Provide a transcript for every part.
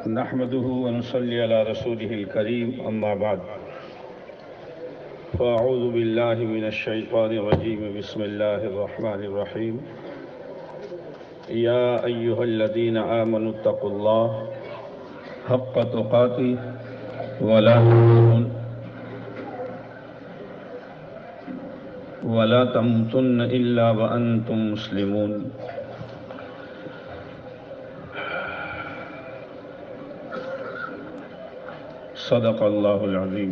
نحمده ونصلي على رسوله الكريم أما بعد فأعوذ بالله من الشيطان الرجيم بسم الله الرحمن الرحيم يا أيها الذين آمنوا اتقوا الله حق تقاته ولا تموتن إلا وأنتم مسلمون صدق اللہ العظیم۔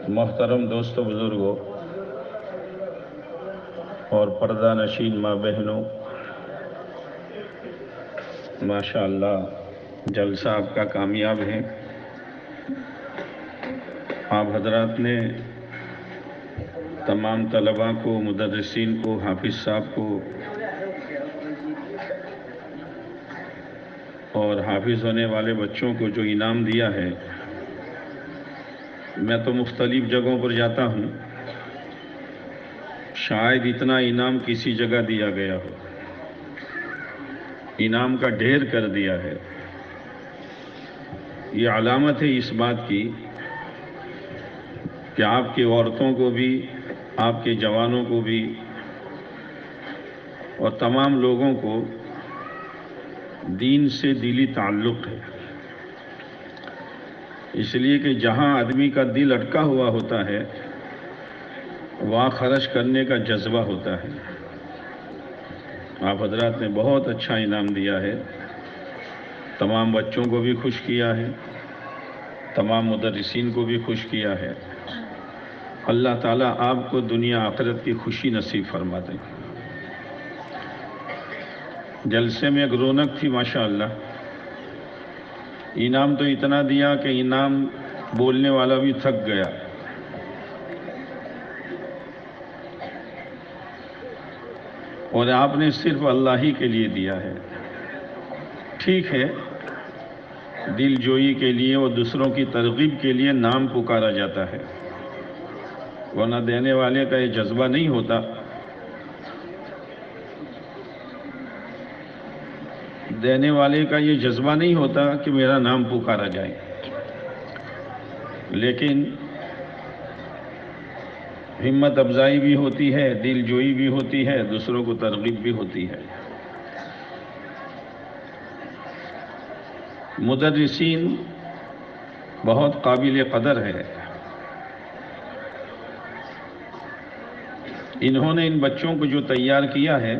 محترم دوستوں، بزرگوں اور پردہ نشین ماں بہنوں، ماشاءاللہ جلسہ آپ کا کامیاب ہے۔ آپ حضرات نے تمام طلباء کو، مدرسین کو، حافظ صاحب کو اور حافظ ہونے والے بچوں کو جو انعام دیا ہے، میں تو مختلف جگہوں پر جاتا ہوں، شاید اتنا انعام کسی جگہ دیا گیا ہو، انعام کا ڈھیر کر دیا ہے۔ یہ علامت ہے اس بات کی کہ آپ کی عورتوں کو بھی، آپ کے جوانوں کو بھی اور تمام لوگوں کو دین سے دلی تعلق ہے، اس لیے کہ جہاں آدمی کا دل اٹکا ہوا ہوتا ہے وہاں خرچ کرنے کا جذبہ ہوتا ہے۔ آپ حضرات نے بہت اچھا انعام دیا ہے، تمام بچوں کو بھی خوش کیا ہے، تمام مدرسین کو بھی خوش کیا ہے۔ اللہ تعالیٰ آپ کو دنیا آخرت کی خوشی نصیب فرما دے۔ جلسے میں ایک رونق تھی ماشاءاللہ۔ انعام تو اتنا دیا کہ انعام بولنے والا بھی تھک گیا۔ اور آپ نے صرف اللہ ہی کے لیے دیا ہے۔ ٹھیک ہے، دل جوئی کے لیے اور دوسروں کی ترغیب کے لیے نام پکارا جاتا ہے، ورنہ دینے والے کا یہ جذبہ نہیں ہوتا۔ دینے والے کا یہ جذبہ نہیں ہوتا کہ میرا نام پکارا جائے، لیکن ہمت افزائی بھی ہوتی ہے، دل جوئی بھی ہوتی ہے، دوسروں کو ترغیب بھی ہوتی ہے۔ مدرسین بہت قابل قدر ہے۔ انہوں نے ان بچوں کو جو تیار کیا ہے،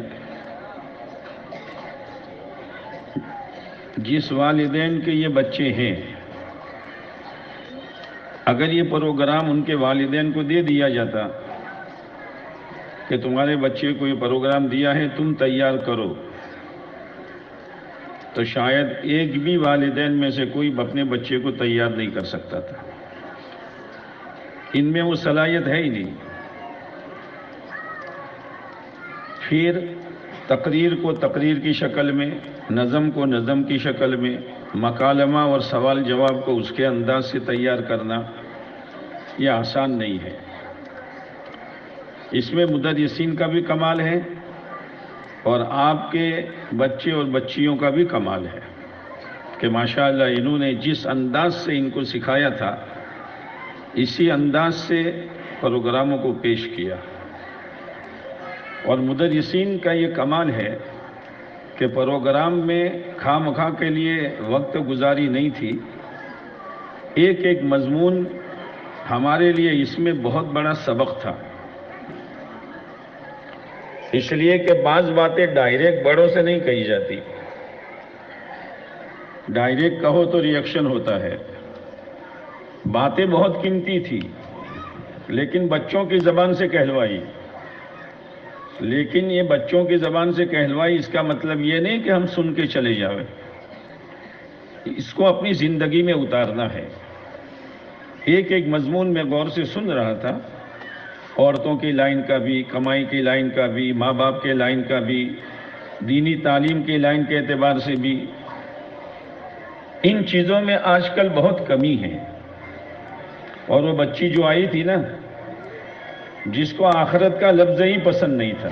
جس والدین کے یہ بچے ہیں، اگر یہ پروگرام ان کے والدین کو دے دیا جاتا کہ تمہارے بچے کو یہ پروگرام دیا ہے، تم تیار کرو، تو شاید ایک بھی والدین میں سے کوئی اپنے بچے کو تیار نہیں کر سکتا تھا۔ ان میں وہ صلاحیت ہے ہی نہیں۔ پھر تقریر کو تقریر کی شکل میں، نظم کو نظم کی شکل میں، مکالمہ اور سوال جواب کو اس کے انداز سے تیار کرنا یہ آسان نہیں ہے۔ اس میں مدرسین کا بھی کمال ہے اور آپ کے بچے اور بچیوں کا بھی کمال ہے کہ ماشاءاللہ انہوں نے جس انداز سے ان کو سکھایا تھا اسی انداز سے پروگراموں کو پیش کیا۔ اور مدرسین کا یہ کمال ہے کہ پروگرام میں خواہ مخواہ کے لیے وقت گزاری نہیں تھی۔ ایک ایک مضمون ہمارے لیے اس میں بہت بڑا سبق تھا، اس لیے کہ بعض باتیں ڈائریکٹ بڑوں سے نہیں کہی جاتی۔ ڈائریکٹ کہو تو ریئیکشن ہوتا ہے۔ باتیں بہت قیمتی تھی لیکن بچوں کی زبان سے کہلوائی، لیکن یہ بچوں کی زبان سے کہلوائی اس کا مطلب یہ نہیں کہ ہم سن کے چلے جاویں، اس کو اپنی زندگی میں اتارنا ہے۔ ایک ایک مضمون میں غور سے سن رہا تھا، عورتوں کی لائن کا بھی، کمائی کی لائن کا بھی، ماں باپ کے لائن کا بھی، دینی تعلیم کی لائن کے اعتبار سے بھی۔ ان چیزوں میں آج کل بہت کمی ہے۔ اور وہ بچی جو آئی تھی نا، جس کو آخرت کا لفظ ہی پسند نہیں تھا،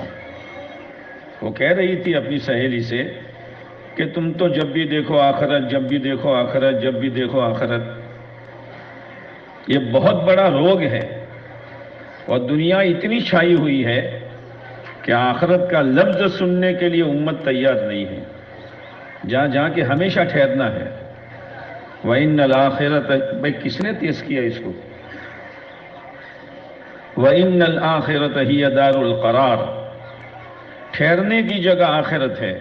وہ کہہ رہی تھی اپنی سہیلی سے کہ تم تو جب بھی دیکھو آخرت، جب بھی دیکھو آخرت، جب بھی دیکھو آخرت. یہ بہت بڑا روگ ہے، اور دنیا اتنی چھائی ہوئی ہے کہ آخرت کا لفظ سننے کے لیے امت تیار نہیں ہے. جہاں جہاں کہ ہمیشہ ٹھہرنا ہے. وَإِنَّ الْآخِرَةَ، بھائی کس نے تیز کیا اس کو؟ وَإِنَّ الْآخِرَةَ هِيَ دَارُ الْقَرَارِ، ٹھہرنے کی جگہ آخرت ہے.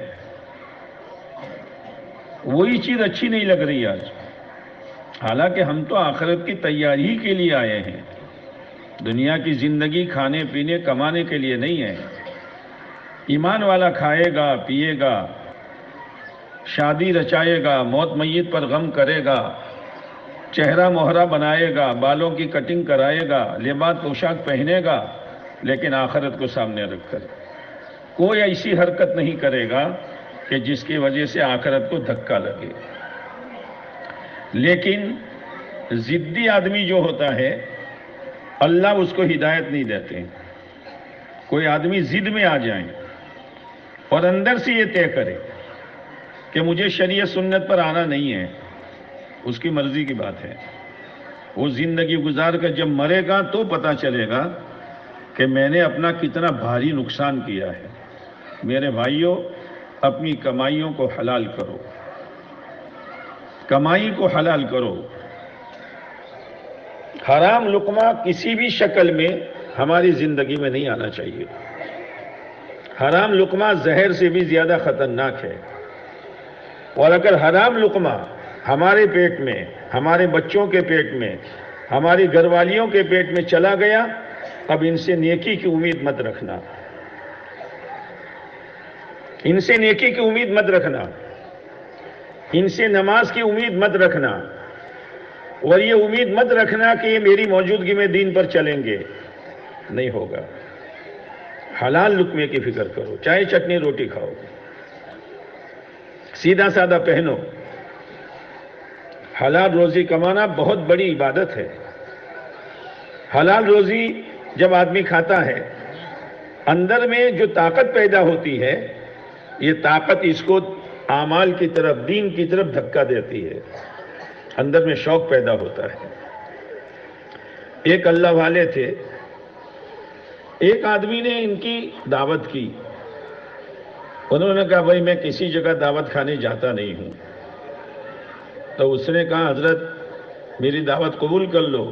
وہی چیز اچھی نہیں لگ رہی آج. حالانکہ ہم تو آخرت کی تیاری کے لیے آئے ہیں. دنیا کی زندگی کھانے پینے کمانے کے لیے نہیں ہے. ایمان والا کھائے گا، پیے گا، شادی رچائے گا، موت میت پر غم کرے گا، چہرہ مہرہ بنائے گا، بالوں کی کٹنگ کرائے گا، لباس پوشاک پہنے گا، لیکن آخرت کو سامنے رکھ کر کوئی ایسی حرکت نہیں کرے گا کہ جس کی وجہ سے آخرت کو دھکا لگے. لیکن ضدی آدمی جو ہوتا ہے اللہ اس کو ہدایت نہیں دیتے. کوئی آدمی ضد میں آ جائیں اور اندر سے یہ طے کرے کہ مجھے شریعت سنت پر آنا نہیں ہے، اس کی مرضی کی بات ہے. وہ زندگی گزار کر جب مرے گا تو پتہ چلے گا کہ میں نے اپنا کتنا بھاری نقصان کیا ہے. میرے بھائیوں، اپنی کمائیوں کو حلال کرو، کمائی کو حلال کرو. حرام لقمہ کسی بھی شکل میں ہماری زندگی میں نہیں آنا چاہیے. حرام لقمہ زہر سے بھی زیادہ خطرناک ہے. اور اگر حرام لقمہ ہمارے پیٹ میں، ہمارے بچوں کے پیٹ میں، ہماری گھر والیوں کے پیٹ میں چلا گیا، اب ان سے نیکی کی امید مت رکھنا. ان سے نیکی کی امید مت رکھنا، ان سے نماز کی امید مت رکھنا، اور یہ امید مت رکھنا کہ یہ میری موجودگی میں دین پر چلیں گے. نہیں ہوگا. حلال لقمے کی فکر کرو، چائے چٹنی روٹی کھاؤ، سیدھا سادہ پہنو. حلال روزی کمانا بہت بڑی عبادت ہے. حلال روزی جب آدمی کھاتا ہے، اندر میں جو طاقت پیدا ہوتی ہے، یہ طاقت اس کو اعمال کی طرف، دین کی طرف دھکا دیتی ہے. اندر میں شوق پیدا ہوتا ہے. ایک اللہ والے تھے، ایک آدمی نے ان کی دعوت کی. انہوں نے کہا بھائی میں کسی جگہ دعوت کھانے جاتا نہیں ہوں. تو اس نے کہا حضرت میری دعوت قبول کر لو.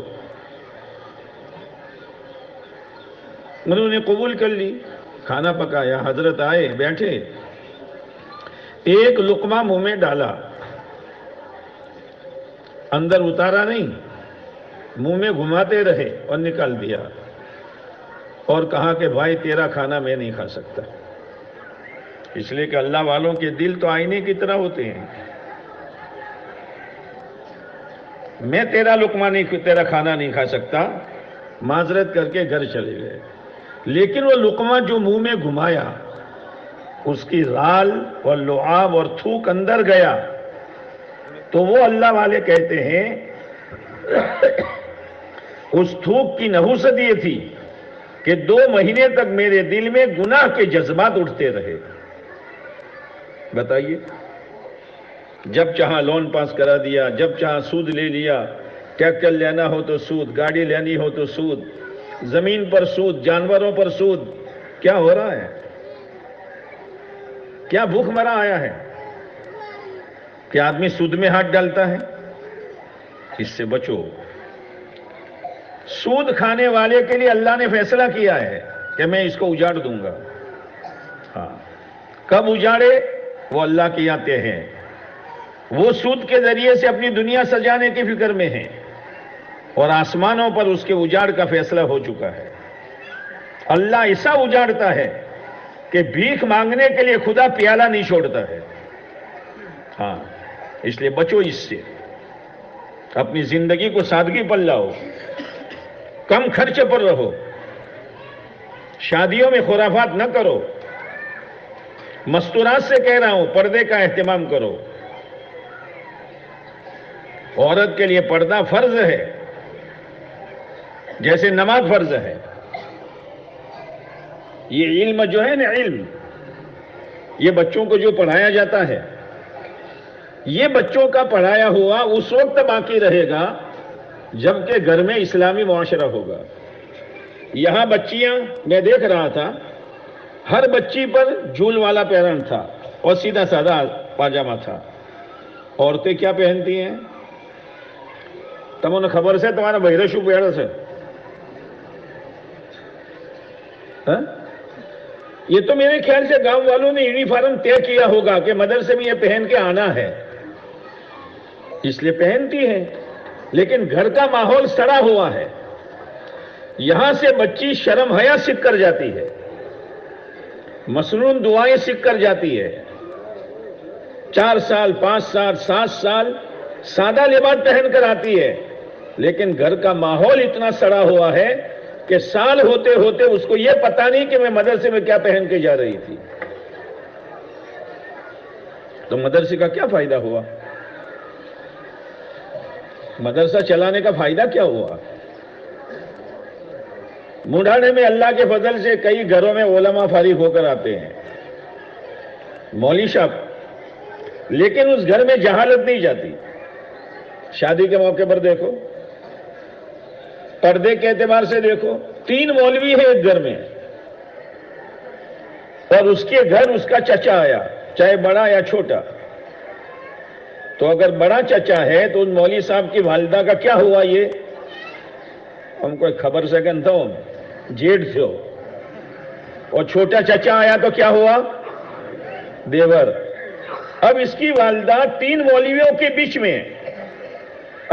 انہوں نے قبول کر لی. کھانا پکایا، حضرت آئے، بیٹھے، ایک لقمہ منہ میں ڈالا، اندر اتارا نہیں، منہ میں گھماتے رہے اور نکال دیا، اور کہا کہ بھائی تیرا کھانا میں نہیں کھا سکتا. اس لیے کہ اللہ والوں کے دل تو آئینے کی طرح ہوتے ہیں. میں تیرا لقمہ نہیں، تیرا کھانا نہیں کھا سکتا. معذرت کر کے گھر چلے گئے. لیکن وہ لقمہ جو منہ میں گھمایا، اس کی رال اور لعاب اور تھوک اندر گیا. تو وہ اللہ والے کہتے ہیں اس تھوک کی نحوست یہ تھی کہ 2 مہینے تک میرے دل میں گناہ کے جذبات اٹھتے رہے. بتائیے، جب چاہا لون پاس کرا دیا، جب چاہا سود لے لیا، ٹریکٹر لینا ہو تو سود، گاڑی لینی ہو تو سود، زمین پر سود، جانوروں پر سود. کیا ہو رہا ہے؟ کیا بھوک مرا آیا ہے کہ آدمی سود میں ہاتھ ڈالتا ہے؟ اس سے بچو. سود کھانے والے کے لیے اللہ نے فیصلہ کیا ہے کہ میں اس کو اجاڑ دوں گا. ہاں، کب اجاڑے وہ اللہ کی آتے ہیں. وہ سود کے ذریعے سے اپنی دنیا سجانے کی فکر میں ہیں، اور آسمانوں پر اس کے اجاڑ کا فیصلہ ہو چکا ہے. اللہ ایسا اجاڑتا ہے کہ بھیک مانگنے کے لیے خدا پیالہ نہیں چھوڑتا ہے. ہاں، اس لیے بچو اس سے. اپنی زندگی کو سادگی پر لاؤ، کم خرچ پر رہو، شادیوں میں خرافات نہ کرو. مستورات سے کہہ رہا ہوں، پردے کا اہتمام کرو. عورت کے لیے پردہ فرض ہے، جیسے نماز فرض ہے. یہ علم جو ہے نا، علم، یہ بچوں کو جو پڑھایا جاتا ہے، یہ بچوں کا پڑھایا ہوا اس وقت باقی رہے گا جبکہ گھر میں اسلامی معاشرہ ہوگا. یہاں بچیاں میں دیکھ رہا تھا، ہر بچی پر جھول والا پیرن تھا اور سیدھا سادہ پاجامہ تھا. عورتیں کیا پہنتی ہیں؟ تمہیں خبر سے تمہارا بہرے شو پیڑ سے یہ تو میرے خیال سے گاؤں والوں نے یونیفارم طے کیا ہوگا کہ مدرسے میں یہ پہن کے آنا ہے، اس لیے پہنتی ہے. لیکن گھر کا ماحول سڑا ہوا ہے. یہاں سے بچی شرم حیا سیکھ کر جاتی ہے، مسنون دعائیں سیکھ کر جاتی ہے. 4 سال 5 سال 7 سال سادہ لباس پہن کر آتی ہے، لیکن گھر کا ماحول اتنا سڑا ہوا ہے کہ سال ہوتے ہوتے اس کو یہ پتا نہیں کہ میں مدرسے میں کیا پہن کے جا رہی تھی. تو مدرسے کا کیا فائدہ ہوا؟ مدرسہ چلانے کا فائدہ کیا ہوا؟ مڈھانے میں اللہ کے فضل سے کئی گھروں میں علماء فارغ ہو کر آتے ہیں، مولوی صاحب، لیکن اس گھر میں جہالت نہیں جاتی. شادی کے موقع پر دیکھو، پردے کے اعتبار سے دیکھو، 3 مولوی ہیں ایک گھر میں، اور اس کے گھر اس کا چچا آیا، چاہے بڑا یا چھوٹا. تو اگر بڑا چچا ہے تو ان مولوی صاحب کی والدہ کا کیا ہوا؟ یہ ہم کو خبر سکن تھا جیٹ تھو. اور چھوٹا چچا آیا تو کیا ہوا؟ دیور. اب اس کی والدہ 3 مولویوں کے بیچ میں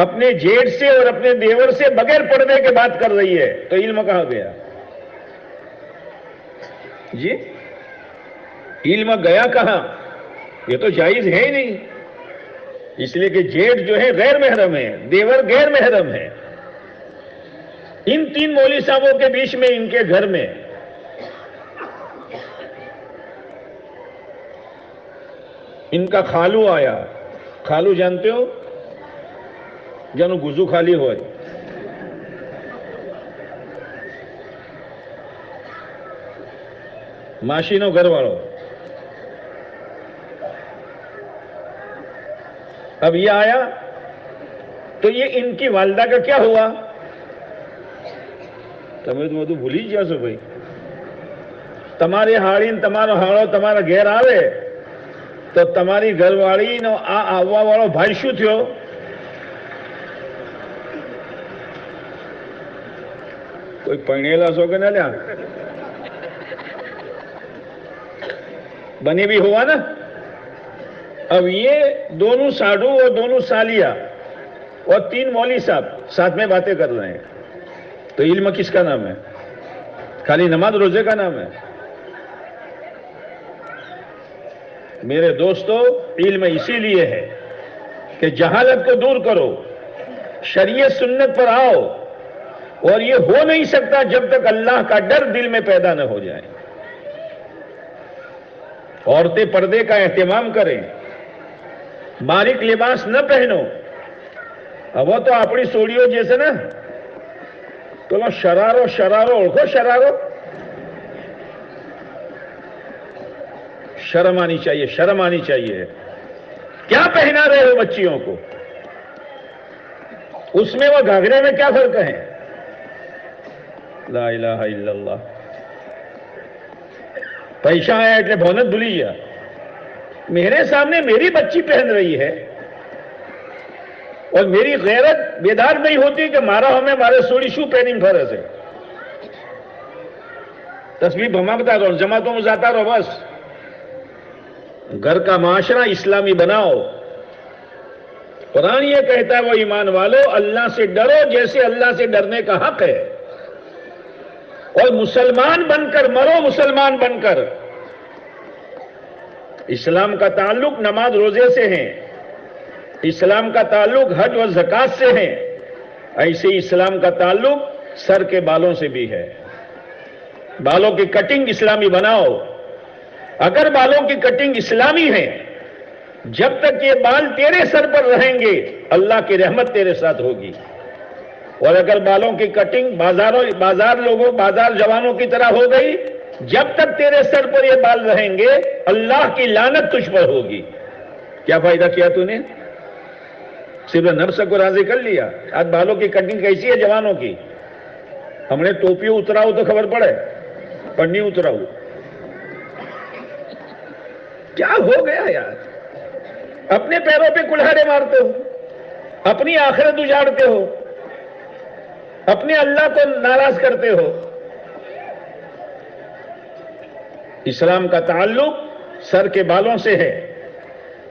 اپنے جیٹ سے اور اپنے دیور سے بغیر پردے کے بات کر رہی ہے، تو علم کہاں گیا؟ جی علم گیا کہاں؟ یہ تو جائز ہے ہی نہیں. اس لیے کہ جیٹ جو ہے غیر محرم ہے، دیور غیر محرم ہے. ان 3 مولوی صاحبوں کے بیچ میں، ان کے گھر میں ان کا خالو آیا. خالو جانتے ہو؟ جانو گزو خالی ہوئے. ماشینو گھر والوں. اب یہ آیا تو یہ ان کی والدہ کا کیا ہوا؟ تمہیں تو بھولی جا سو بھائی، تمہارے ہاڑین تمہارا ہاڑو تمہارا گھر آوے تو تمہاری گھر والی نو آوا واળો ભાઈ શું થયો؟ کوئی پرણેલા છો કે ના લ્યા؟ بنی بھی ہوا نا. اب یہ دونوں ساڈو اور دونوں سالیہ اور 3 مولوی صاحب ساتھ میں باتیں کر رہے ہیں، تو علم کس کا نام ہے؟ خالی نماز روزے کا نام ہے؟ میرے دوستو، علم اسی لیے ہے کہ جہالت کو دور کرو، شریعت سنت پر آؤ، اور یہ ہو نہیں سکتا جب تک اللہ کا ڈر دل میں پیدا نہ ہو جائے. عورتیں پردے کا اہتمام کریں، باریک لباس نہ پہنو. اب وہ تو اپنی سوڑیوں جیسے نا تو شرارو شرارو اوڑکھو شرارو. شرم آنی چاہیے، شرم آنی چاہیے. کیا پہنا رہے ہو بچیوں کو؟ اس میں وہ گھاگھرے میں کیا فرق ہے؟ لا الہ الا اللہ. پیسہ آیا એટલે ભોનત ભૂલી ગયા. میرے سامنے میری بچی پہن رہی ہے اور میری غیرت بیدار نہیں ہوتی کہ مارا ہمیں مارے سوڑی شو پہنی فرض ہے. تسبیح بھمکتا رہو، جماعتوں میں جاتا رہو، بس. گھر کا معاشرہ اسلامی بناؤ. قرآن یہ کہتا ہے وہ ایمان والو اللہ سے ڈرو جیسے اللہ سے ڈرنے کا حق ہے، اور مسلمان بن کر مرو، مسلمان بن کر. اسلام کا تعلق نماز روزے سے ہے، اسلام کا تعلق حج و زکات سے ہے، ایسے اسلام کا تعلق سر کے بالوں سے بھی ہے. بالوں کی کٹنگ اسلامی بناؤ. اگر بالوں کی کٹنگ اسلامی ہے، جب تک یہ بال تیرے سر پر رہیں گے اللہ کی رحمت تیرے ساتھ ہوگی. اور اگر بالوں کی کٹنگ بازار جوانوں کی طرح ہو گئی، جب تک تیرے سر پر یہ بال رہیں گے اللہ کی لعنت تجھ پر ہوگی. کیا فائدہ کیا تو نے؟ صرف نفس کو راضی کر لیا. آج بالوں کی کٹنگ کیسی ہے جوانوں کی؟ ہم نے ٹوپی اتراؤ تو خبر پڑے، پر نہیں اتراؤ. کیا ہو گیا یار؟ اپنے پیروں پہ کلہاڑے مارتے ہو، اپنی آخرت اجاڑتے ہو، اپنے اللہ کو ناراض کرتے ہو. اسلام کا تعلق سر کے بالوں سے ہے،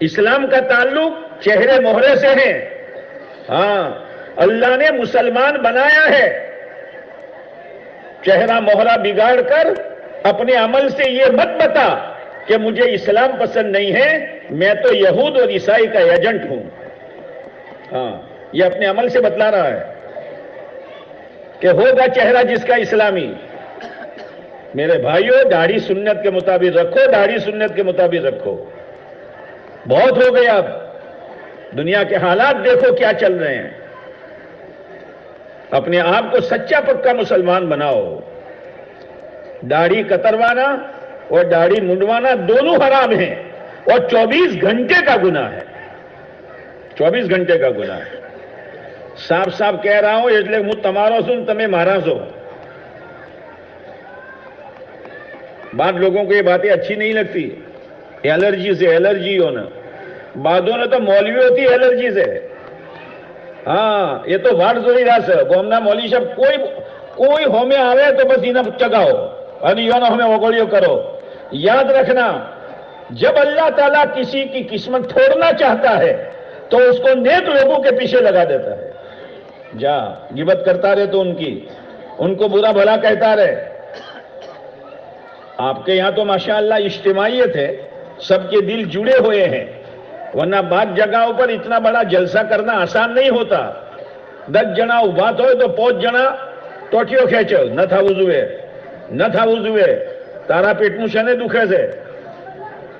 اسلام کا تعلق چہرے مہرے سے ہے. ہاں، اللہ نے مسلمان بنایا ہے. چہرہ مہرہ بگاڑ کر اپنے عمل سے یہ مت بتا کہ مجھے اسلام پسند نہیں ہے، میں تو یہود اور عیسائی کا ایجنٹ ہوں. ہاں، یہ اپنے عمل سے بتلا رہا ہے کہ ہوگا چہرہ جس کا اسلامی. میرے بھائیوں، داڑھی سنت کے مطابق رکھو، داڑھی سنت کے مطابق رکھو. بہت ہو گیا. اب دنیا کے حالات دیکھو کیا چل رہے ہیں. اپنے آپ کو سچا پکا مسلمان بناؤ. داڑھی کتروانا اور داڑھی منڈوانا دونوں حرام ہیں اور 24 گھنٹے کا گناہ ہے. 24 گھنٹے کا گناہ ہے. صاف صاف کہہ رہا ہوں، اس لیے مجھ تمہارو سن تمہیں مارا سو. بعض لوگوں کو یہ باتیں اچھی نہیں لگتی. الرجی سے الرجی ہونا، بعدوں نے تو مولوی ہوتی ہے الرجی سے. ہاں، یہ تو واٹ زوری راس ہے. گومنا مولوی صاحب کوئی ہومے آوے تو بس انہیں چگاؤ اور یوں نہ ہمیں وگوڑیو کرو. یاد رکھنا، جب اللہ تعالیٰ کسی کی قسمت توڑنا چاہتا ہے تو اس کو نیک لوگوں کے پیچھے لگا دیتا ہے. جا غیبت کرتا رہے تو ان کو برا بھلا کہتا رہے. آپ کے یہاں تو ماشاءاللہ اجتماعیت ہے، سب کے دل جڑے ہوئے ہیں، ورنہ بعض جگہوں پر اتنا بڑا جلسہ کرنا آسان نہیں ہوتا. 10 جنا بات ہوئے تو 5 جنا ٹوٹیو کھینچو، نہ تھا وضوئے تارا پیٹ مشنے دکھے سے.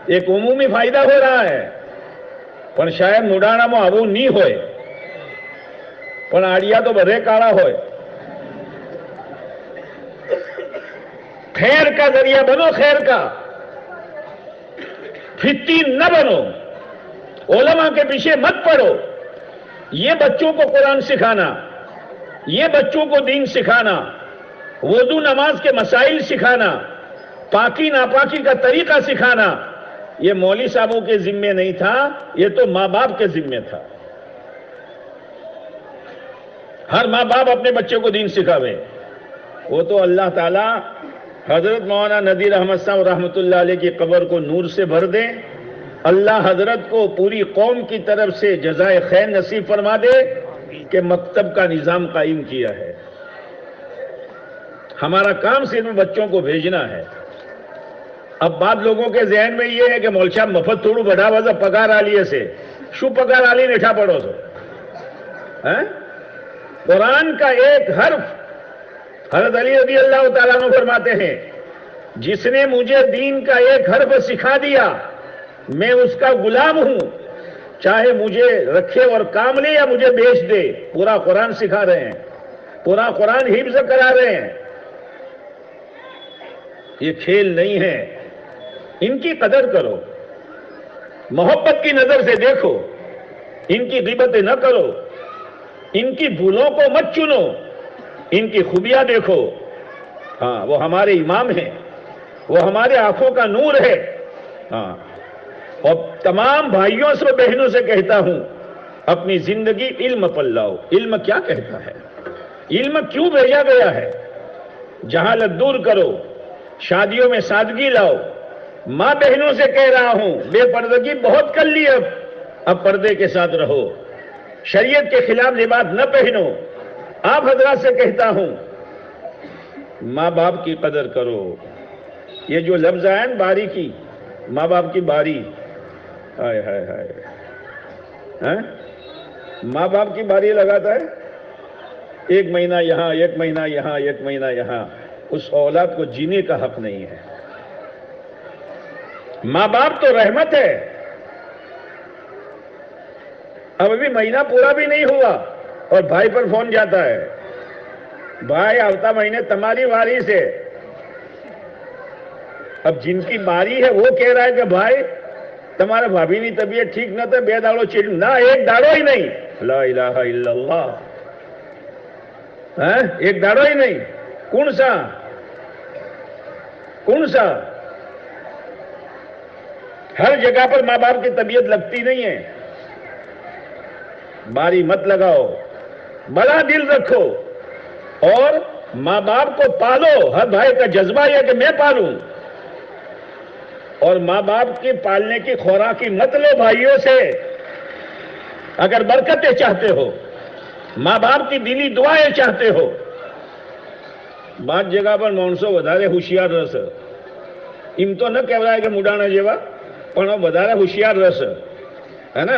ایک عمومی فائدہ ہو رہا ہے، پر شاید مڈانا میں آو نہیں ہوئے، پر آڑیا تو بدے کاڑا ہوئے. خیر کا ذریعہ بنو، خیر کا فتنی نہ بنو. علماء کے پیچھے مت پڑو. یہ بچوں کو قرآن سکھانا، یہ بچوں کو دین سکھانا، وضو نماز کے مسائل سکھانا، پاکی ناپاکی کا طریقہ سکھانا، یہ مولوی صاحبوں کے ذمے نہیں تھا، یہ تو ماں باپ کے ذمے تھا. ہر ماں باپ اپنے بچے کو دین سکھاوے. وہ تو اللہ تعالی حضرت مولانا ندیر احمد صاحب رحمۃ اللہ علیہ کی قبر کو نور سے بھر دے. اللہ حضرت کو پوری قوم کی طرف سے جزائے خیر نصیب فرما دے کہ مکتب کا نظام قائم کیا ہے. ہمارا کام صرف بچوں کو بھیجنا ہے. اب بعض لوگوں کے ذہن میں یہ ہے کہ مول صاحب مفت تھوڑو بڑھا وزا پگار آلیے سے شو پگار آلی نٹھا پڑو سو. قرآن کا ایک حرف، حضرت علی رضی اللہ تعالیٰ عنہ فرماتے ہیں، جس نے مجھے دین کا ایک حرف سکھا دیا میں اس کا غلام ہوں، چاہے مجھے رکھے اور کام لے یا مجھے بیچ دے. پورا قرآن سکھا رہے ہیں، پورا قرآن حفظ کرا رہے ہیں. یہ کھیل نہیں ہے. ان کی قدر کرو، محبت کی نظر سے دیکھو، ان کی غیبتیں نہ کرو، ان کی بھولوں کو مت چنو، ان کی خوبیاں دیکھو. ہاں، وہ ہمارے امام ہیں، وہ ہمارے آنکھوں کا نور ہے. ہاں، اور تمام بھائیوں سے بہنوں سے کہتا ہوں، اپنی زندگی علم پر لاؤ. علم کیا کہتا ہے، علم کیوں بھیجا گیا ہے. جہالت دور کرو، شادیوں میں سادگی لاؤ. ماں بہنوں سے کہہ رہا ہوں، بے پردگی بہت کر لی، اب پردے کے ساتھ رہو. شریعت کے خلاف لباس نہ پہنو. آپ حضرات سے کہتا ہوں، ماں باپ کی قدر کرو. یہ جو لفظ ہے نا باری کی، ماں باپ کی باری، ہائے ہائے ہائے، ماں باپ کی باری لگاتا ہے. 1 مہینہ یہاں، 1 مہینہ یہاں، 1 مہینہ یہاں. اس اولاد کو جینے کا حق نہیں ہے. ماں باپ تو رحمت ہے. اب ابھی مہینہ پورا بھی نہیں ہوا اور بھائی پر فون جاتا ہے، بھائی آتا مہینے تمہاری باری سے. اب جن کی باری ہے وہ کہہ رہا ہے کہ بھائی તમારા ભાભીની તબિયત ઠીક ન થાય, 2 દાડો ચીડ ના, 1 દાડો નહીં. લા ઇલાહા ઇલ્લલ્લાહ. ہاں 1 દાડો ہی نہیں. کون سا ہر جگہ پر ماں باپ کی طبیعت لگتی نہیں ہے. باری مت لگاؤ، بڑا دل رکھو اور ماں باپ کو پالو. ہر بھائی کا جذبہ یہ کہ میں پالوں، اور ماں باپ کے پالنے کی خوراکی مت لو بھائیوں سے. اگر برکتیں چاہتے ہو، ماں باپ کی دلی دعائیں چاہتے ہو. بعض جگہ پر માણસો વધારે હોશિયાર રહેશે. એમ તો ન કહેવાય કે મુડાણા જેવા, પણ વધારે હોશિયાર રહેશે, હે ને?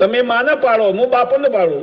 તમે માં ન પાડો, હું બાપો ન પાડું.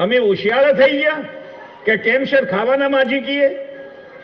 અમે હોશિયાર થઈ ગયા કે ટેન્શન ખાવાના માજી કીએ.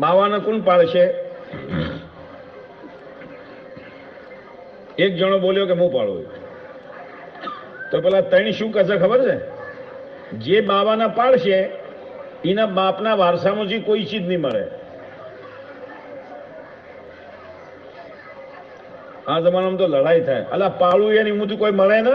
બાવાને કોણ પાળશે? એક જણો બોલ્યો કે હું પાળું. તો પેલા 3 શું કરશે ખબર છે? જે બાવાને પાળશે એના બાપના વારસામાં જે કોઈ ચીજ નહીં મળે. આ જમાનામાં તો લડાઈ થાય, અલા પાળું એની મુદ્દે કોઈ મળે ને.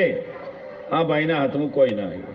એ. આ ભાઈના હાથમાં કોઈ ના આવ્યું.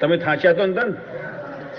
તમે થાચ્યા તો અંદર?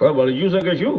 કોઈ વળગ્યું શકે શું?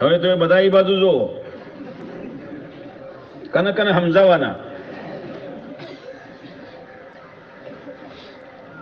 હવે તો બધા એ બાજુ જો કને કને સમજાવવાના.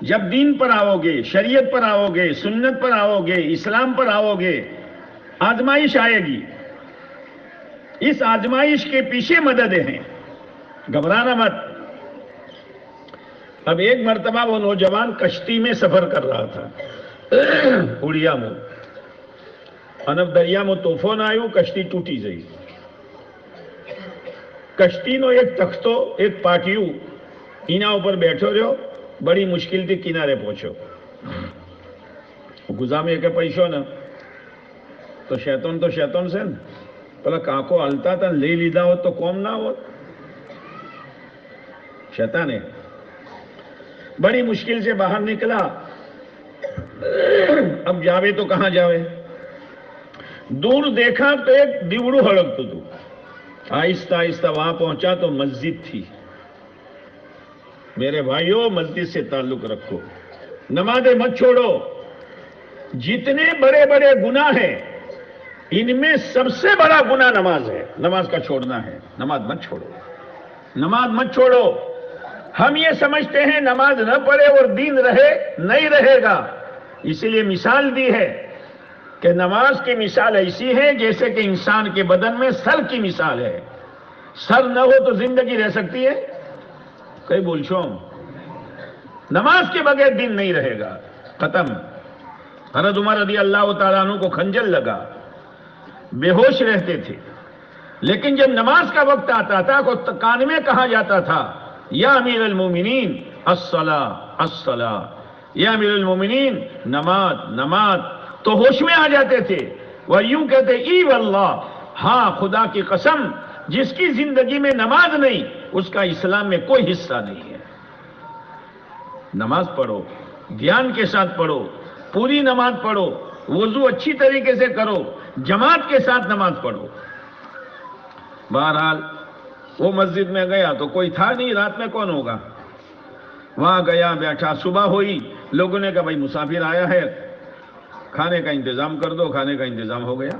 جب دین پر آؤ گے، شریعت پر آؤ گے، سنت پر آؤ گے، اسلام پر آؤ گے، آزمائش آئے گی. اس آزمائش کے پیچھے مددیں ہیں، گھبرانا مت. اب ایک مرتبہ وہ نوجوان کشتی میں سفر کر رہا تھا اڑیا میں، انب دریا میں طوفان آیو، کشتی ٹوٹی گئی. کشتی نو ایک تختو ایک پاٹیو اینا اوپر بیٹھو رہو، بڑی مشکل تھی کنارے پہنچو. گزا میں کہ پیسو نا تو شیطان سے پہلا کانکو ہلتا تھا لے لیدا ہو تو قوم نہ ہو. شیطان ہے. بڑی مشکل سے باہر نکلا. اب جاوے تو کہاں جاوے؟ دور دیکھا تو ایک دیوڑو ہڑکتو تو. آہستہ آہستہ وہاں پہنچا تو مسجد تھی. میرے بھائیوں، مسجد سے تعلق رکھو، نمازیں مت چھوڑو. جتنے بڑے بڑے گناہ ہیں ان میں سب سے بڑا گناہ نماز ہے. نماز کا چھوڑنا ہے. نماز مت چھوڑو، نماز مت چھوڑو. ہم یہ سمجھتے ہیں نماز نہ پڑھے اور دین رہے، نہیں رہے گا. اسی لیے مثال دی ہے کہ نماز کی مثال ایسی ہے جیسے کہ انسان کے بدن میں سر کی مثال ہے. سر نہ ہو تو زندگی رہ سکتی ہے؟ کئی بول چھو نماز کے بغیر دین نہیں رہے گا. ختم. حضرت عمر رضی اللہ تعالیٰ عنہ کو خنجر لگا، بے ہوش رہتے تھے، لیکن جب نماز کا وقت آتا تھا تو کان میں کہا جاتا تھا یا امیر المومنین الصلاۃ الصلاۃ، یا امیر المومنین نماز نماز. تو ہوش میں آ جاتے تھے. وہ یوں کہتے ای واللہ، ہاں خدا کی قسم، جس کی زندگی میں نماز نہیں اس کا اسلام میں کوئی حصہ نہیں ہے. نماز پڑھو، دھیان کے ساتھ پڑھو، پوری نماز پڑھو، وضو اچھی طریقے سے کرو، جماعت کے ساتھ نماز پڑھو. بہرحال وہ مسجد میں گیا تو کوئی تھا نہیں، رات میں کون ہوگا. وہاں گیا بیٹھا. صبح ہوئی، لوگوں نے کہا بھائی مسافر آیا ہے، کھانے کا انتظام کر دو. کھانے کا انتظام ہو گیا.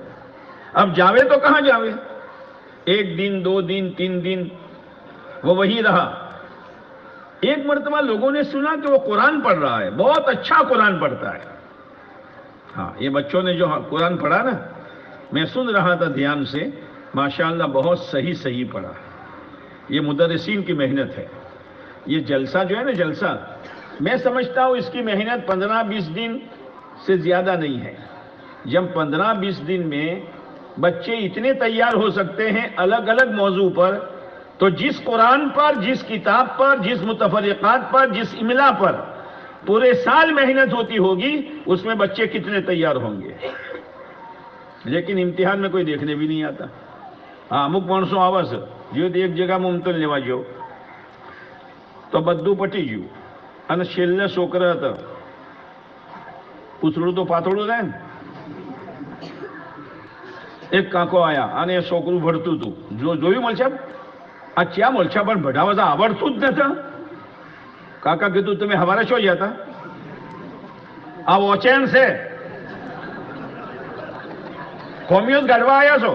اب جاوے تو کہاں جاوے؟ ایک دن، 2 دن، 3 دن وہ وہی رہا. ایک مرتبہ لوگوں نے سنا کہ وہ قرآن پڑھ رہا ہے، بہت اچھا قرآن پڑھتا ہے. ہاں، یہ بچوں نے جو قرآن پڑھا نا، میں سن رہا تھا دھیان سے، ماشاءاللہ بہت صحیح پڑھا. یہ مدرسین کی محنت ہے. یہ جلسہ جو ہے نا، جلسہ میں سمجھتا ہوں اس کی محنت 15-20 دن سے زیادہ نہیں ہے. جب 15-20 دن میں بچے اتنے تیار ہو سکتے ہیں الگ الگ موضوع پر، تو جس قرآن پر، جس کتاب پر، جس متفرقات پر، جس املا پر پورے سال محنت ہوتی ہوگی، اس میں بچے کتنے تیار ہوں گے. لیکن امتحان میں کوئی دیکھنے بھی نہیں آتا. ہاں، امک مانسو آواز جو ایک جگہ ممتن لیوا جو તો બધું પટી ગયું અને છેલ્લે છોકરા હતા પૂછડું તો પાથોડું રહે ને. એક કાંકો આયા અને એ છોકરું ભણતું હતું. જોયું મળશે આ ક્યાં મળશે પણ ભણાવવા તો આવડતું જ નતા. કાકા કીધું તમે હવારે શું ગયા હતા? આ વોચેન છે, કોમિયો કાઢવા આવ્યા છો?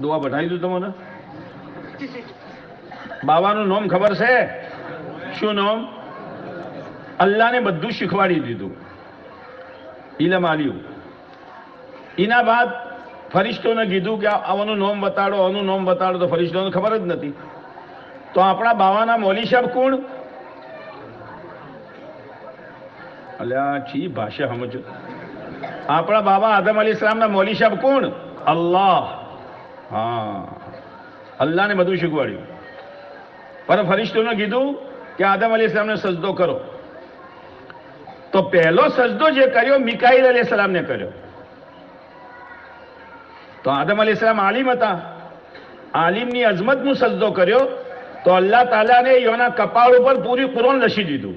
દુઆ બઢાઈ દઉં તમને? બાબાનું નામ ખબર છે? શું નામ? અલ્લાહને બધું શીખવાડી દીધું, ઇલમ આલ્યું. એના બાદ ફરિશ્તોને કીધું કે આવાનું નામ બતાડો, આનું નામ બતાડો, તો ફરિશ્તોને ખબર જ નથી. તો આપણા બાવાના મૌલી સાહેબ કોણ? અલ્યા છી ભાષા સમજો. આપણા બાબા આદમ અલીસલામના મૌલી સાહેબ કોણ? અલ્લાહ. હા, અલ્લાહને બધું શીખવાડ્યું. پر ફરિશ્તોને કીધું કે આદમ અલૈહિસ્સલામને સજદો કરો, તો પહેલો સજદો જે કર્યો મિકાઈલ અલૈહિસ્સલામને કર્યો. તો આદમ અલૈહિસ્સલામ આલિમ હતા, આલિમની અઝમતનું સજદો કર્યો તો અલ્લાહ તાલાને યોના કપાળ ઉપર પૂરી કુરાન લખી દીધું.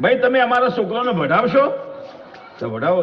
ભાઈ તમે અમારા છોકરાને ભણાવશો તો ભણાવો.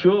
શું,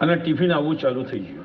અને ટિફિન આવવું ચાલુ થઈ ગયું.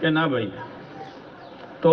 કે ના ભાઈ, તો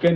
કે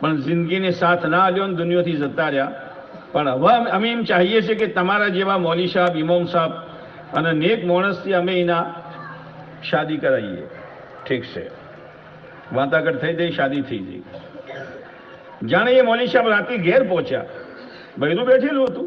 પણ જિંદગીને સાથ ના આલ્યો ને દુનિયાથી જતા રહ્યા. પણ હવે અમે એમ ચાહીએ છીએ કે તમારા જેવા મૌલી સાહેબ, ઇમામ સાહેબ અને નેક માણસથી અમે એના શાદી કરાવીએ. ઠીક છે, વાતાઘાટ થઈ ગઈ, શાદી થઈ ગઈ. જાણે એ મૌલી સાહેબ રાતે ઘેર પહોંચ્યા, બૈરું બેઠેલું હતું.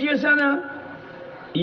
જે છે ને,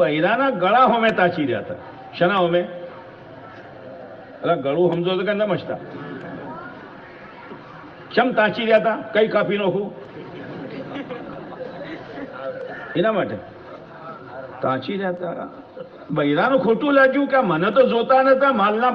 બૈરાના ગળા હોમે તાચી રહ્યા હતા. શના હોમે? અરે ગળું સમજો તો કે ન મચતા. ચમ તાચી રહ્યા હતા? કઈ કાપી નાખું એના માટે તાચી રહ્યા હતા. બૈરાનું ખોટું લાગ્યું કે મને તો જોતા નતા, માલના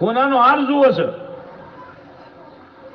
હોનાનો હાર જુઓ છે.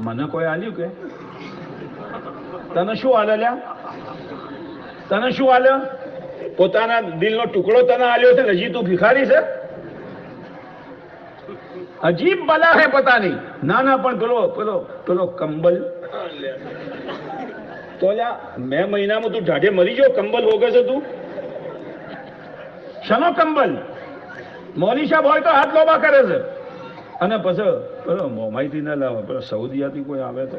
મને કોઈ આલ્યું કે તને શું આલે લ્યા? તને શું આલે? પોતાના દિલનો ટુકડો તને આલ્યો છે, હજી તું ભિખારી છે? અજીબ બલા હે પતા નહીં. ના ના, પણ પેલો પેલો પેલો કંબલ તો લ્યા, મે મહિનામાં તું ઢાઢે મરી ગયો, કંબલ હોગે છે તું? શનો કંબલ? મૌલી સાહેબ હોય તો હાથ લોબા કરે છે. અને પછી પેલો મોમાઈથી ના લાવે, પેલો સઉદીયાથી કોઈ આવે તો.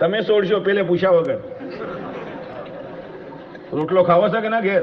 તમે છોડશો પેલે પૂછ્યા વગર? રોટલો ખાવો છે કે ના ઘેર?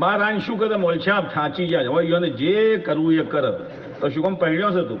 બાર આને શું કરે? મોલછાપ થાચી જાય. હવે એને જે કરવું એ કરે, તો શું કામ પહેણ્યો છે તું?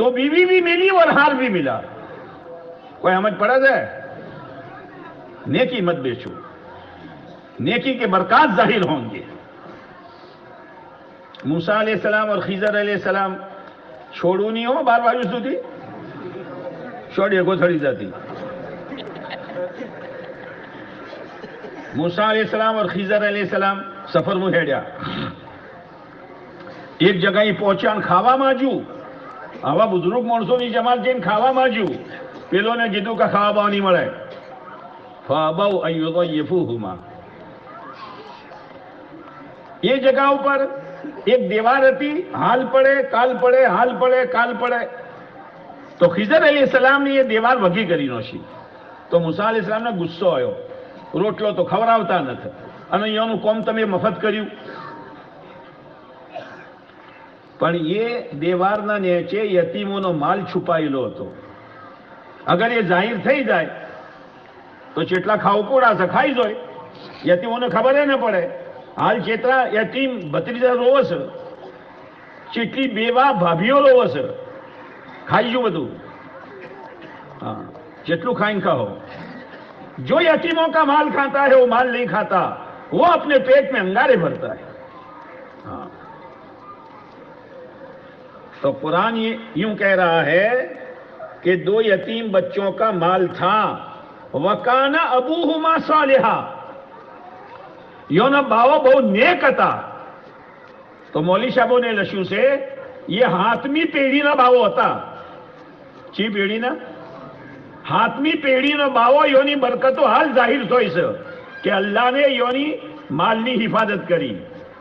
تو بیوی بھی ملی اور حال بھی ملا. کوئی سمجھ پڑا جائے؟ نیکی مت بیچو، نیکی کے برکات ظاہر ہوں گے. موسیٰ علیہ السلام اور خضر علیہ السلام چھوڑو نہیں ہو بار بار سوتی چھوڑیے کو تھڑی جاتی. موسیٰ علیہ السلام اور خضر علیہ السلام سفر میں ہیڑیا ایک جگہ ہی پہنچان کھاوا ماجو آوا بزرگ مونسوں کی جماعت جین کھاوا ماجو پیلوں نے کیدوں کا کھاوا باؤ نہیں ملے فابوا ان یضیفوہما. یہ جگہ پر ایک دیوار ہوتی حال پڑے کال پڑے حال پڑے کال پڑے تو خضر علیہ السلام نے یہ دیوار وگی کری نوشی تو موسیٰ علیہ السلام نے غصو آયો روٹلو تو ખવરાવતા નથી અને એનું કોમ તમે મફત કર્યું. પણ એ દેવારના નીચે યતીમોનો માલ છુપાયેલો હતો. અગર એ જાહેર થઈ જાય તો જેટલા ખાવકોડા છે ખાઈ જોય યતીમોને ખબર ન પડે. હાલ જેટલા યતીમ ભત્રીજા રોવે છે જેટલી બેવા ભાભીઓ રોવે છે ખાઈ જો બધું. હા જેટલું ખાઈને ખાઓ. جو یتیموں کا مال کھاتا ہے وہ مال نہیں کھاتا وہ اپنے پیٹ میں انگارے بھرتا ہے. ہاں تو قرآن یوں کہہ رہا ہے کہ دو یتیم بچوں کا مال تھا وَكَانَ أَبُوهُمَا صَالِحًا یوں باو بہت نیک تھا. تو مولوی صاحبوں نے لشو سے یہ ہاتمی پیڑھی نہ باو ہوتا چی پیڑھی نہ ہاتمی پیڑھی نو باو یونی برکتو حال ظاہر تھوئی سے کہ اللہ نے یونی مالنی حفاظت کری.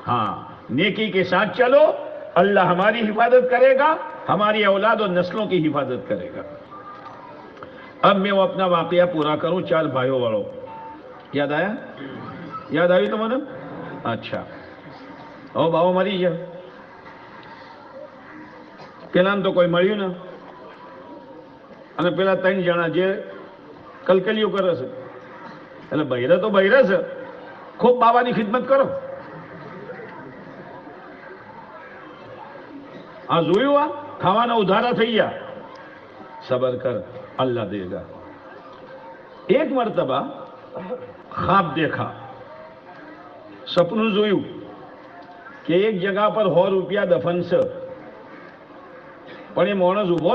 ہاں نیکی کے ساتھ چلو اللہ ہماری حفاظت کرے گا ہماری اولاد اور نسلوں کی حفاظت کرے گا. اب میں وہ اپنا واقعہ پورا کروں 4 بھائیوں والوں. یاد آیا؟ یاد آئی تمہیں؟ اچھا او باو મરી ગયા પેલાને તો કોઈ મળ્યું ને અને પેલા 3 જણા જે કલકલીઓ કરે છે એટલે બૈરા તો બૈરા છે ખૂબ બાવાની ખિદમત કરો. આ જોયું આ ખાવાના ઉધારા થઈ ગયા સબર કર અલ્લાહ દેગા. એક મરતબા ખ્વાબ દેખા સપનું જોયું કે એક જગા પર 100 રૂપિયા દફન છે પણ એ માણસ ઉભો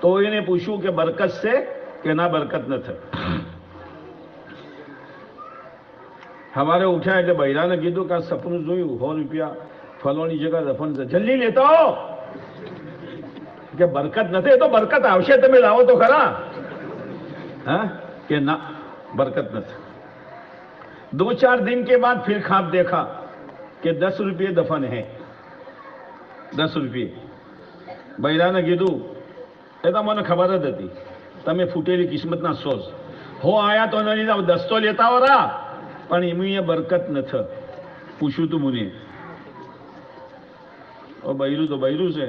તો એને પૂછ્યું કે બરકત છે કે ના બરકત નથી. સવારે ઉઠ્યા એટલે બૈરાને કીધું કે આ સપનું જોયું 100 રૂપિયા ફલોની જગ્યા દફન છે જલ્દી લેતા હો کہ برکت نہ تھے تو برکت આવશે તમે લાવો તો ખરા. ہاں کہ نہ برکت نہ تھے. 2-4 دن کے بعد پھر خواب دیکھا کہ 10 روپے دفن ہیں 10 روپے. બૈરા ને કીધું એ તો મને ખબર જ હતી તમે ફૂટેલી કિસ્મતના સોજ હો આયા તો નહીં 10 તો લેતા હો રા પણ એમાં બરકત નથી. પૂછ્યું તું મને ઓ બૈરું તો બૈરું છે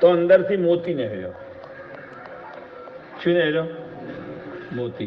તો અંદરથી મોતી નીકળ્યો. શું નીકળ્યો? મોતી.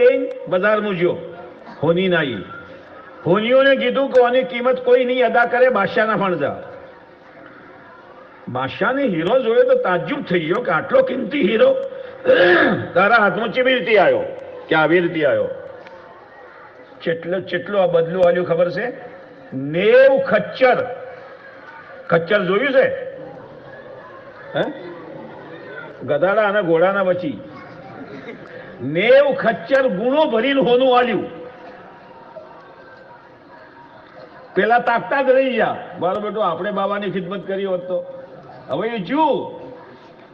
લઈને બજારમાં ગયો હોની ના આવી. હોનીઓને કીધું કે આની કિંમત કોઈ નહીં અદા કરે બાદશાહના ફણ જા. બાદશાહને હીરો જોયો તો તાજ્જુબ થઈ ગયો કે આટલો કિંમતી હીરો તારા હાથમાં કેવી રીતે આવ્યો કે આવી રીતે આવ્યો. ચેટલો આ બદલું આલ્યું ખબર છે 90 ખચ્ચર. ખચ્ચર જોયું છે હે ગધાડા અને ઘોડાના વચ્ચે 90 ખચ્ચર ગુણો ભરીને હોનું આલ્યું. પેલા તાકતા જ રહી ગયા મારો બેટો આપણે બાબાની ખિદમત કરી હોત તો. હવે એ જો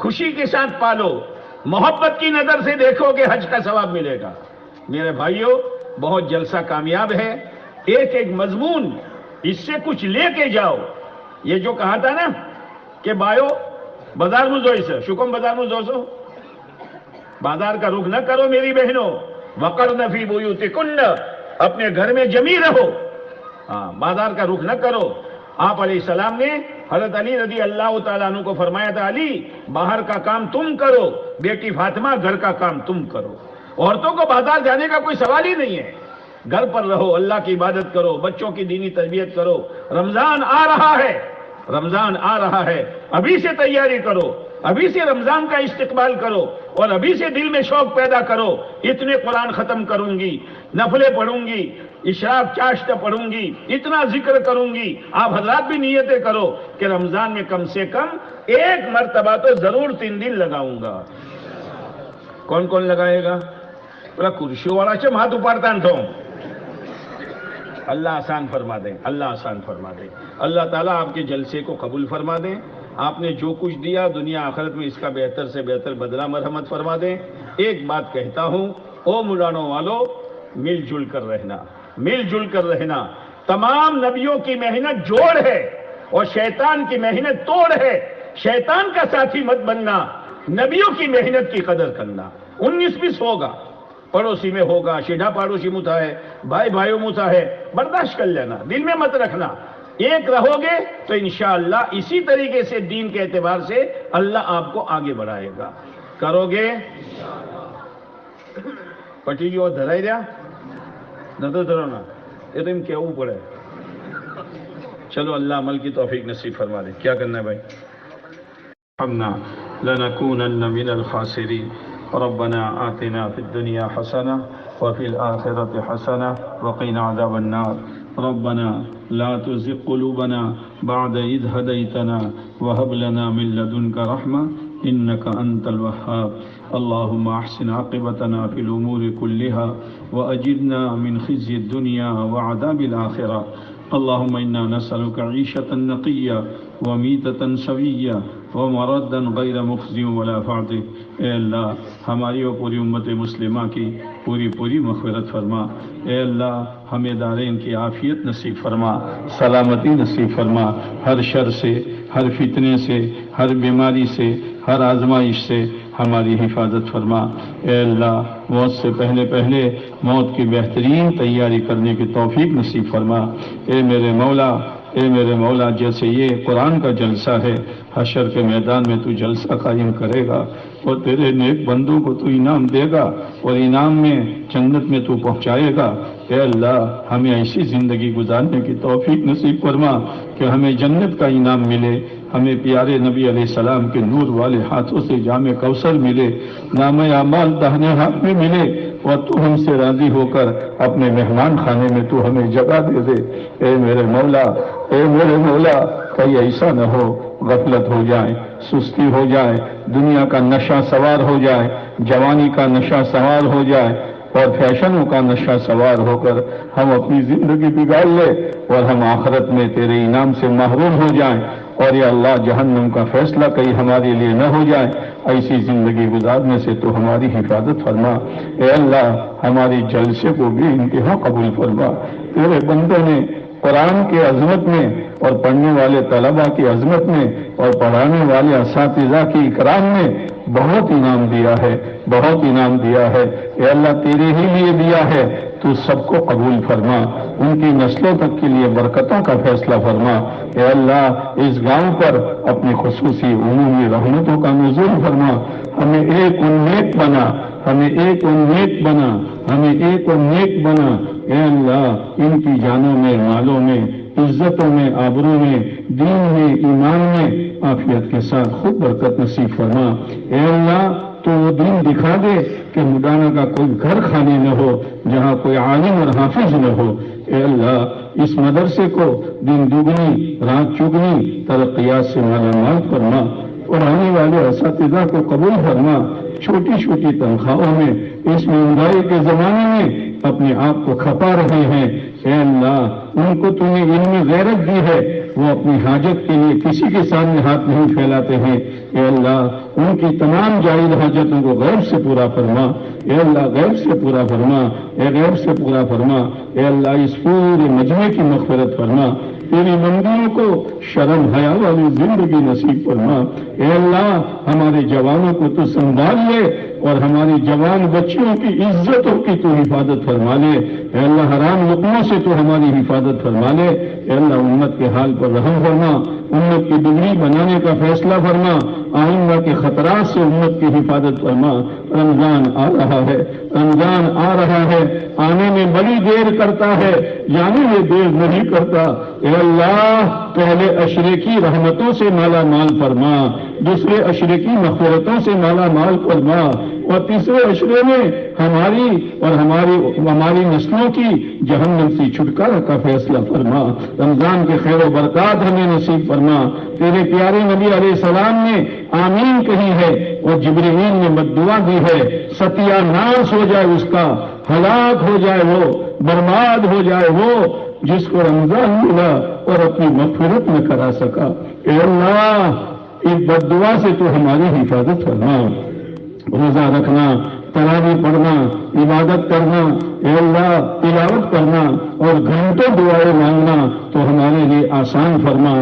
خوشی کے ساتھ پالو، محبت کی نظر سے دیکھو کہ حج کا ثواب ملے گا۔ میرے بھائیوں، بہت جلسہ کامیاب ہے، ایک ایک مضمون اس سے کچھ لے کے جاؤ۔ یہ جو کہا تھا نا کہ بایو بازار میں جو اسے شکم بازار میں جو سو بازار کا رخ نہ کرو میری بہنوں، وقرن فی بیوتکن، اپنے گھر میں جمی رہو، ہاں بازار کا رخ نہ کرو۔ آپ علیہ السلام نے حضرت علی رضی اللہ تعالیٰ عنہ کو فرمایا تھا، علی باہر کا کام تم کرو، بیٹی فاطمہ گھر کا کام تم کرو۔ عورتوں کو بازار جانے کا کوئی سوال ہی نہیں ہے، گھر پر رہو، اللہ کی عبادت کرو، بچوں کی دینی تربیت کرو۔ رمضان آ رہا ہے، رمضان آ رہا ہے، ابھی سے تیاری کرو، ابھی سے رمضان کا استقبال کرو، اور ابھی سے دل میں شوق پیدا کرو، اتنے قرآن ختم کروں گی، نفلیں پڑھوں گی، اشراق چاشت پڑھوں گی، اتنا ذکر کروں گی۔ آپ حضرات بھی نیتیں کرو کہ رمضان میں کم سے کم ایک مرتبہ تو ضرور 3 دن لگاؤں گا۔ کون کون لگائے گا؟ بولا کرسی والا سے ہاتھ اپارتا تو اللہ آسان فرما دیں، اللہ آسان فرما دیں۔ اللہ تعالیٰ آپ کے جلسے کو قبول فرما دیں۔ آپ نے جو کچھ دیا دنیا آخرت میں اس کا بہتر سے بہتر بدلہ مرحمت فرما دیں۔ ایک بات کہتا ہوں، او ملانوں والو، مل جل کر رہنا، مل جل کر رہنا۔ تمام نبیوں کی محنت جوڑ ہے اور شیطان کی محنت توڑ ہے۔ شیطان کا ساتھی مت بننا، نبیوں کی محنت کی قدر کرنا۔ 19-20 ہوگا، پڑوسی میں ہوگا، سیدھا پڑوسی متا ہے، بھائی بھائیوں متا ہے، برداشت کر لینا، دل میں مت رکھنا۔ ایک رہو گے تو انشاءاللہ اسی طریقے سے دین کے اعتبار سے اللہ آپ کو آگے بڑھائے گا۔ کرو گے پٹی جو دھرائی رہا نہ تو دھرو نا، یہ تو کہوں پڑے۔ چلو اللہ عمل کی توفیق نصیب فرما دے۔ کیا کرنا ہے بھائی؟ ہمنا لنکونن من الخاسرین ربنا آتنا فی الدنیا حسنہ وفی الآخرۃ حسنہ وقنا عذاب النار ربنا لا تزغ قلوبنا بعد إذ هديتنا وهب لنا من لدنك رحمة إنك أنت الوهاب اللهم أحسن عاقبتنا في الأمور كلها وأجرنا من خزي الدنيا وعذاب الآخرة اللهم إنا نسألك عيشة نقية وميتة سوية ومردا غیر مخزی ولا فاتح۔ اے اللہ ہماری اور پوری امت مسلمہ کی پوری مغفرت فرما۔ اے اللہ ہمیں دارین کی عافیت نصیب فرما، سلامتی نصیب فرما، ہر شر سے، ہر فتنے سے، ہر بیماری سے، ہر آزمائش سے ہماری حفاظت فرما۔ اے اللہ موت سے پہلے موت کی بہترین تیاری کرنے کی توفیق نصیب فرما۔ اے میرے مولا جیسے یہ قرآن کا جلسہ ہے، حشر کے میدان میں تو جلسہ قائم کرے گا اور تیرے نیک بندوں کو تو انعام دے گا اور انعام میں جنت میں تو پہنچائے گا۔ اے اللہ ہمیں ایسی زندگی گزارنے کی توفیق نصیب فرما کہ ہمیں جنت کا انعام ملے، ہمیں پیارے نبی علیہ السلام کے نور والے ہاتھوں سے جام کوثر ملے، نام اعمال داہنے ہاتھ میں ملے، اور تو ہم سے راضی ہو کر اپنے مہمان خانے میں تو ہمیں جگہ دے دے۔ اے میرے مولا کہیں ایسا نہ ہو غفلت ہو جائے، سستی ہو جائے، دنیا کا نشہ سوار ہو جائے، جوانی کا نشہ سوار ہو جائے اور فیشنوں کا نشہ سوار ہو کر ہم اپنی زندگی بگاڑ لے اور ہم آخرت میں تیرے انعام سے محروم ہو جائیں، اور یا اللہ جہنم کا فیصلہ کہیں ہمارے لیے نہ ہو جائے۔ ایسی زندگی گزارنے سے تو ہماری حفاظت فرما۔ اے اللہ ہماری جلسے کو بھی انتہا قبول فرما۔ تیرے بندوں نے قرآن کی عظمت میں اور پڑھنے والے طلباء کی عظمت میں اور پڑھانے والے اساتذہ کی اکرام میں بہت انعام دیا ہے، بہت انعام دیا ہے۔ اے اللہ تیرے ہی لیے دیا ہے، تو سب کو قبول فرما، ان کی نسلوں تک کے لیے برکتوں کا فیصلہ فرما۔ اے اللہ اس گاؤں پر اپنی خصوصی عمومی رحمتوں کا نزول فرما، ہمیں ایک نیک بنا، ہمیں ایک نیک بنا، ہمیں ایک نیک بنا۔ اے اللہ ان کی جانوں میں، مالوں میں، عزتوں میں، آبروں میں، دین میں، ایمان میں عافیت کے ساتھ خود برکت نصیب فرما۔ اے اللہ تو وہ دین دکھا دے کہ مڈانا کا کوئی گھر خالی نہ ہو جہاں کوئی عالم اور حافظ نہ ہو۔ اے اللہ اس مدرسے کو دن دگنی رات چگنی ترقیات سے مالا مال فرما، اور آنے والے اساتذہ کو قبول فرما۔ چھوٹی چھوٹی تنخواہوں میں اس مہنگائی کے زمانے میں اپنے آپ کو کھپا رہے ہیں، اے اللہ ان کو تو نے علم غیرت دی ہے، وہ اپنی حاجت کے لیے کسی کے سامنے ہاتھ نہیں پھیلاتے ہیں۔ اے اللہ ان کی تمام جائز حاجتوں کو غیب سے پورا فرما، اے اللہ غیب سے پورا فرما، اے غیب سے پورا فرما، اے اللہ اس پورے مجمع کی مغفرت فرما، تیری بندیوں کو شرم حیا والی زندگی نصیب فرما۔ اے اللہ ہمارے جوانوں کو تو سنبھال لے اور ہماری جوان بچیوں کی عزتوں کی تو حفاظت فرما لے۔ اے اللہ حرام لقموں سے تو ہماری حفاظت فرما لے۔ اے اللہ امت کے حال پر رحم فرما، امت کی بگڑی بنانے کا فیصلہ فرما، آئندہ کے خطرات سے امت کی حفاظت فرما۔ رمضان آ رہا ہے، رمضان آ رہا ہے، آنے میں بڑی دیر کرتا ہے، جانے میں دیر نہیں کرتا۔ اے اللہ پہلے عشرے کی رحمتوں سے مالا مال فرما، دوسرے عشرے کی مغفرتوں سے مالا مال فرما، اور تیسرے عشرے میں ہماری اور ہماری نسلوں کی جہنم سے چھٹکارا کا فیصلہ فرما۔ رمضان کے خیر و برکات ہمیں نصیب فرما۔ تیرے پیارے نبی علیہ السلام نے آمین کہی ہے اور جبرائیل نے بددعا دی ہے، ستیہ ناش ہو جائے اس کا، ہلاک ہو جائے وہ، برباد ہو جائے وہ جس کو رمضان ملا اور اپنی مغفرت میں کرا سکا۔ اے اللہ اس بددعا سے تو ہماری حفاظت فرما۔ روزہ رکھنا، تراویح پڑھنا، عبادت کرنا، اے اللہ تلاوت کرنا اور گھنٹوں دعائیں مانگنا تو ہمارے لیے آسان فرما۔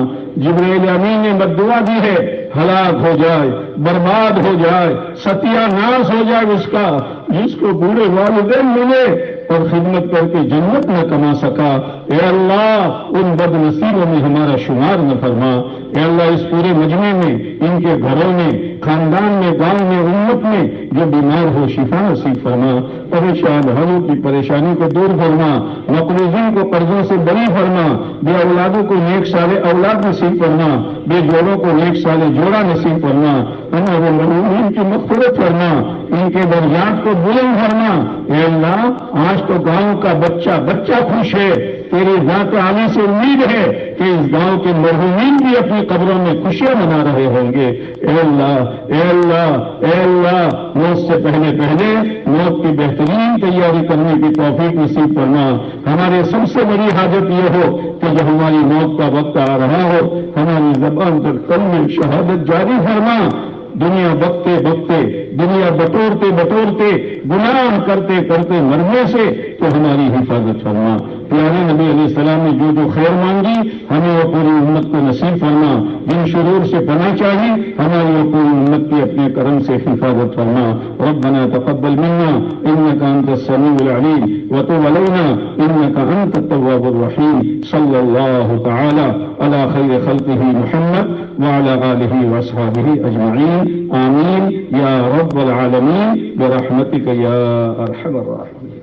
جبرائیل امین نے بددعا دی ہے، ہلاک ہو جائے، برباد ہو جائے، ستیہ ناش ہو جائے اس کا جس کو بوڑھے والدین ملے اور خدمت کر کے جنت نہ کما سکا۔ اے اللہ ان بد نصیبوں میں ہمارا شمار نہ فرما۔ اے اللہ اس پورے مجمع میں، ان کے گھروں میں، خاندان میں، گاؤں میں، امت میں جو بیمار ہو شفا نصیب فرما، پریشان حالوں کی پریشانی کو دور فرما، مقروضین کو قرضوں سے بری فرما، بے اولادوں کو نیک صالح اولاد نصیب فرما، بے جوڑوں کو نیک صالح جوڑا نصیب فرما، ہمارے مرحومین کی مغفرت فرما، ان کے درجات کو بلند فرما۔ اے اللہ آج تو گاؤں کا بچہ خوش ہے، تیری ذات آنے سے امید ہے کہ اس گاؤں کے مرحومین بھی اپنی قبروں میں خوشیاں منا رہے ہوں گے۔ اے اللہ اے اللہ اے اللہ موت سے پہلے موت کی بہترین تیاری کرنے کی توفیق نصیب فرما۔ ہمارے سب سے بڑی حاجت یہ ہو کہ جب ہماری موت کا وقت آ رہا ہو ہماری زبان پر کلمہ شہادت جاری فرما۔ دنیا بکتے بکتے، دنیا بٹورتے گناہ کرتے کرتے مرنے سے تو ہماری حفاظت فرما۔ پیارے نبی علیہ السلام نے جو خیر مانگی ہمیں وہ پوری امت کو نصیب فرما، جن شرور سے پناہ چاہی ہماری وہ پوری امت کی اپنے کرم سے حفاظت فرما۔ ربنا تقبل منا انك انت السميع العليم وتب علينا انك انت التواب الرحيم۔ صلی اللہ تعالی علی خیر خلقه محمد وعلى آله واصحابه اجمعین، آمین یا رب العالمین برحمتک یا ارحم الراحمین۔